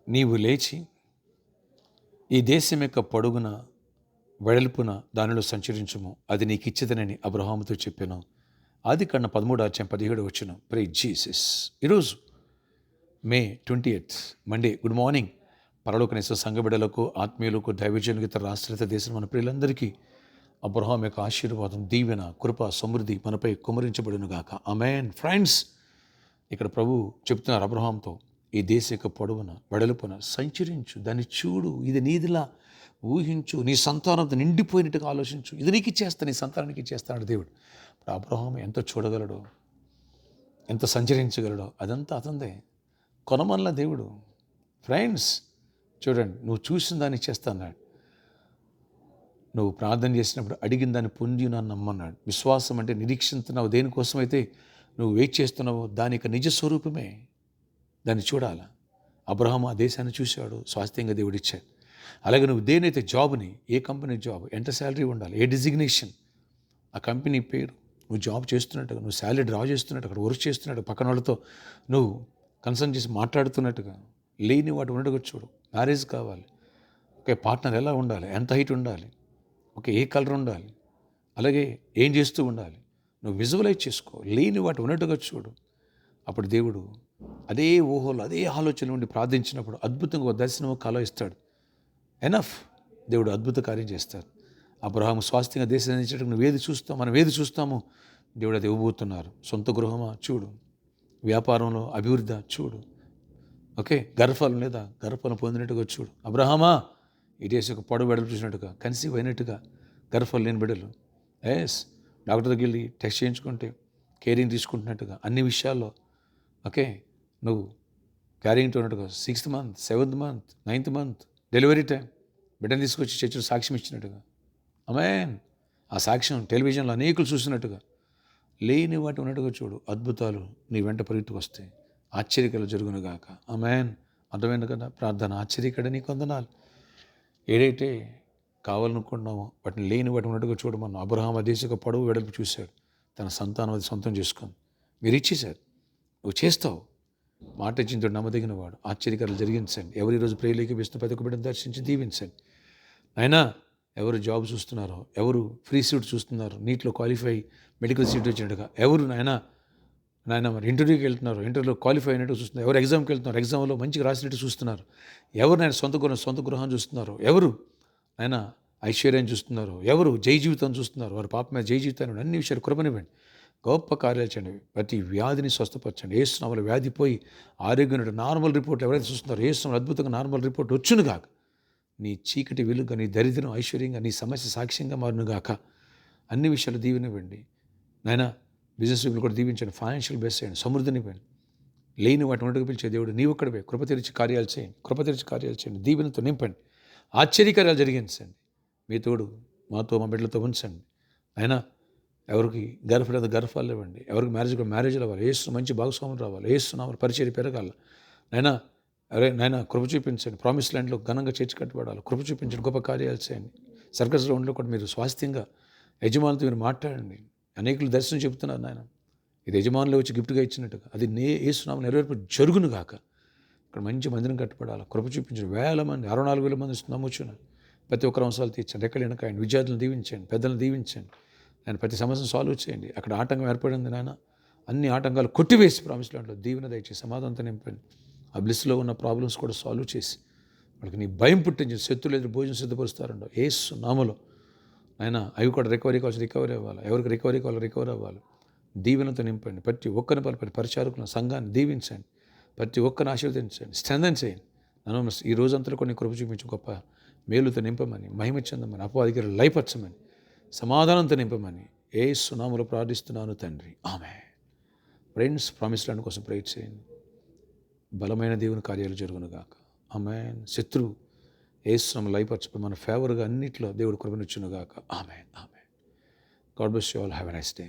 నీవు లేచి ఈ దేశం యొక్క పొడుగున వెడల్పున దానిలో సంచరించుము, అది నీకు ఇచ్చిదనని అబ్రహాముతో చెప్పాను. ఆదికాండం 13:17 ప్రే జీసస్. ఈరోజు మే 20 మండే. Good morning. పరలోకనేశ్వర సంఘ బిడ్డలకు, ఆత్మీయులకు, దైవజనులకు, ఇతర రాష్ట్రీయ దేశం మన ప్రియులందరికీ అబ్రహాం యొక్క ఆశీర్వాదం, దీవెన, కృప, సమృద్ధి మనపై కుమరించబడును గాక. ఆమేన్. ఫ్రెండ్స్, ఇక్కడ ప్రభు చెప్తున్నారు అబ్రహాంతో, ఈ దేశ యొక్క పొడవున వెడల్పున సంచరించు, దాన్ని చూడు, ఇది నీదిలా ఊహించు, నీ సంతానంతో నిండిపోయినట్టుగా ఆలోచించు, ఇది నీకు ఇచ్చేస్తా, నీ సంతానానికి ఇచ్చేస్తాడు దేవుడు. ఇప్పుడు అబ్రహాం ఎంత చూడగలడో, ఎంత సంచరించగలడో అదంతా అతందే. కొనమల్ల దేవుడు. ఫ్రెండ్స్ చూడండి, నువ్వు చూసిన దాన్ని ఇచ్చేస్తా అన్నాడు. నువ్వు ప్రార్థన చేసినప్పుడు అడిగిన దాన్ని పొంది నన్ను నమ్మన్నాడు. విశ్వాసం అంటే నిరీక్షిస్తున్నావు, దేనికోసమైతే నువ్వు వెయిట్ చేస్తున్నావో దాని యొక్క నిజ స్వరూపమే, దాన్ని చూడాలా. అబ్రహాము ఆ దేశాన్ని చూశాడు, స్వాస్థ్యంగా దేవుడు ఇచ్చాడు. అలాగే నువ్వు దేనైతే జాబ్ని, ఏ కంపెనీ జాబ్, ఎంత శాలరీ ఉండాలి, ఏ డిజిగ్నేషన్, ఆ కంపెనీ పేరు, నువ్వు జాబ్ చేస్తున్నట్టుగా, నువ్వు శాలరీ డ్రా చేస్తున్నట్టు, అక్కడ వర్క్ చేస్తున్నట్టు, పక్కన వాళ్ళతో నువ్వు కన్సల్ట్ చేసి మాట్లాడుతున్నట్టుగా, లేని వాటి ఉన్నట్టుగా చూడు. మ్యారేజ్ కావాలి, ఓకే, పార్ట్నర్ ఎలా ఉండాలి, ఎంత హైట్ ఉండాలి, ఓకే, ఏ కలర్ ఉండాలి, అలాగే ఏం చేస్తూ ఉండాలి, నువ్వు విజువలైజ్ చేసుకో. లేని వాటి ఉన్నట్టుగా చూడు. అప్పుడు దేవుడు అదే ఊహలో, అదే ఆలోచన ఉండి ప్రార్థించినప్పుడు అద్భుతంగా ఒక దర్శనం, కల ఇస్తాడు. ఎనఫ్. దేవుడు అద్భుత కార్యం చేస్తారు. అబ్రహాము స్వాస్థ్యంగా దేశాన్ని ఇచ్చేటప్పుడు నువ్వు ఏది చూస్తావు, మనం ఏది చూస్తామో దేవుడు అది ఇవ్వబోతున్నారు. సొంత గృహమా చూడు, వ్యాపారంలో అభివృద్ధి చూడు, ఓకే, గర్భఫలం లేదా గర్భఫలం పొందినట్టుగా చూడు. అబ్రహామా ఈ దేశకు పొడవు వెడలు చూసినట్టుగా, కన్సీవ్ అయినట్టుగా, గర్భఫలం లేని బిడ్డలు, ఎస్, డాక్టర్ దగ్గరికి వెళ్ళి టెస్ట్ చేయించుకుంటే కేరింగ్ తీసుకుంటున్నట్టుగా అన్ని విషయాల్లో, ఓకే, నువ్వు క్యారింగ్తో ఉన్నట్టుగా 6th month, 7th month, 9th month delivery time బిడ్డను తీసుకొచ్చి చర్చలో సాక్ష్యం ఇచ్చినట్టుగా. ఆమేన్. ఆ సాక్ష్యం టెలివిజన్లో అనేకులు చూసినట్టుగా, లేని వాటి ఉన్నట్టుగా చూడు. అద్భుతాలు నీ వెంట పరిగెత్తుకు వస్తాయి. ఆశ్చర్యకరాలు జరుగునుగాక. ఆమేన్. అర్థమైంది కదా. ప్రార్థన. ఆశ్చర్యకర నీ కొందనాలు. ఏదైతే కావాలనుకుంటున్నామో వాటిని లేని వాటి ఉన్నట్టుగా చూడమన్నా. అబ్రహాం ఆ దేశక పొడవు వెడల్పు చూశాడు, తన సంతానం అది సొంతం చేసుకుంది. మీరు ఇచ్చేశారు, నువ్వు చేస్తావు. మాట ఇచ్చిన నమ్మదగిన వాడు. ఆశ్చర్యకరాలు జరిగించండి. ఎవరు ఈరోజు ప్రేయలేకి వేస్తున్న ప్రతి ఒక్క బిడ్డను దర్శించి దీవించండి. అయినా ఎవరు జాబ్ చూస్తున్నారో, ఎవరు ఫ్రీ సీట్ చూస్తున్నారో, నీట్లో క్వాలిఫై మెడికల్ సీట్ వచ్చినట్టుగా, ఎవరు నాయన మరి ఇంటర్వ్యూకి వెళ్తున్నారు, ఇంటర్వ్యూలో క్వాలిఫై అయినట్టు చూస్తున్నారు, ఎవరు ఎగ్జామ్కి వెళ్తున్నారు, ఎగ్జామ్లో మంచిగా రాసినట్టు చూస్తున్నారు, ఎవరు నాయన సొంత గృహం చూస్తున్నారు, ఎవరు ఆయన ఐశ్వర్యం చూస్తున్నారు, ఎవరు జై జీవితం చూస్తున్నారు, వారి పాప మీద జై జీవితాన్ని అన్ని విషయాలు కృపనివ్వండి. గొప్ప కార్యాలు చేయండి. ప్రతి వ్యాధిని స్వస్థపరచండి. యేసు నామములో వ్యాధి పోయి ఆరోగ్యం నార్మల్ రిపోర్ట్ ఎవరైతే చూస్తున్నారో యేసు నామములో అద్భుతంగా నార్మల్ రిపోర్ట్ వచ్చునుగాక. నీ చీకటి వెలుగుగా, నీ దరిద్రం ఐశ్వర్యంగా, నీ సమస్య సాక్ష్యంగా మారునుగాక. అన్ని విషయాలు దీవెనివ్వండి నాయన. బిజినెస్ పీపుల్ కూడా దీవించండి. ఫైనాన్షియల్ బెస్ట్ చేయండి, సమృద్ధినివ్వండి. లేని వాటి ఉన్నట్టుగా పిలిచే దేవుడు నీవు ఒక్కడివే. కృప తెరిచి కార్యాలు చేయండి, దీవెనతో నింపండి, ఆశ్చర్యకార్యాలు జరిగించండి. మీ తోడు మాతో, మా బిడ్డలతో ఉంచండి. అయినా ఎవరికి గర్భఫలాలు ఇవ్వండి, ఎవరికి మ్యారేజ్లు అవ్వాలి, ఏసు మంచి భాగస్వాములు రావాలి, ఏసునామములో పరిచర్య పెరగాలి. నాయనా కృప చూపించండి. ప్రామిస్ ల్యాండ్లో ఘనంగా చేర్చి కట్టబడాలి. కృప చూపించండి, గొప్ప కార్యాలు చేయండి. సర్కస్ రౌండ్లో కూడా మీరు స్వాస్థ్యంగా యజమానులతో మీరు మాట్లాడండి. అనేకులు దర్శనం చెబుతున్నారు నాయన, ఇది యజమానులు వచ్చి గిఫ్ట్గా ఇచ్చినట్టుగా అది ఏసునామములో నెరవేర్పు జరుగును గాక. ఇక్కడ మంచి మందిరం కట్టబడాలి. కృప చూపించండి. 1000 మంది, 64,000 మంది నమ్ముచున్నారు. ప్రతి ఒక్కరు అవసరాలు తీర్చండి. ఎక్కడ వెనకాయండి. విద్యార్థులను దీవించండి, పెద్దలను దీవించండి. నేను ప్రతి సమస్యను సాల్వ్ చేయండి. అక్కడ ఆటంకం ఏర్పడింది నాయన, అన్ని ఆటంకాలు కొట్టివేసి ప్రామిస్ ల్యాండ్లో దీవెన దయచేసి సమాధానంతో నింపండి. ఆ బ్లిస్లో ఉన్న ప్రాబ్లమ్స్ కూడా సాల్వ్ చేసి వాళ్ళకి నీ భయం పుట్టించి శత్రులు ఎదురు భోజనం సిద్ధపరుస్తారండో యేసు నామములో నాయన. అవి కూడా రికవరీ అవ్వాలి. ఎవరికి రికవరీ కావాలో రికవర్ అవ్వాలి. దీవెనతో నింపండి. ప్రతి ఒక్కరిని బలపడి పరిచారకులను సంఘాన్ని దీవించండి. ప్రతి ఒక్కరిని ఆశీర్వదించండి, స్ట్రెంథెన్ చేయండి. నన్ను ఈ రోజంతా కొన్ని కృప చూపించి గొప్ప మేలుతో నింపమని, మహిమ చెందమని, అపవాదికి లయపరచమని, సమాధానంతో నింపమని యేసు నామములో ప్రార్థిస్తున్నాను తండ్రి. ఆమేన్. ఫ్రెండ్స్, ప్రామిస్ ల్యాండ్ కోసం ప్రేయర్ చేయండి. బలమైన దేవుని కార్యాలు జరుగునుగాక. ఆమేన్. శత్రువు యేసు నామములో లయపరచబడి మన ఫేవర్గా అన్నిట్లో దేవుడు కృపనిచ్చునుగాక. Amen. God bless you all. Have a nice day.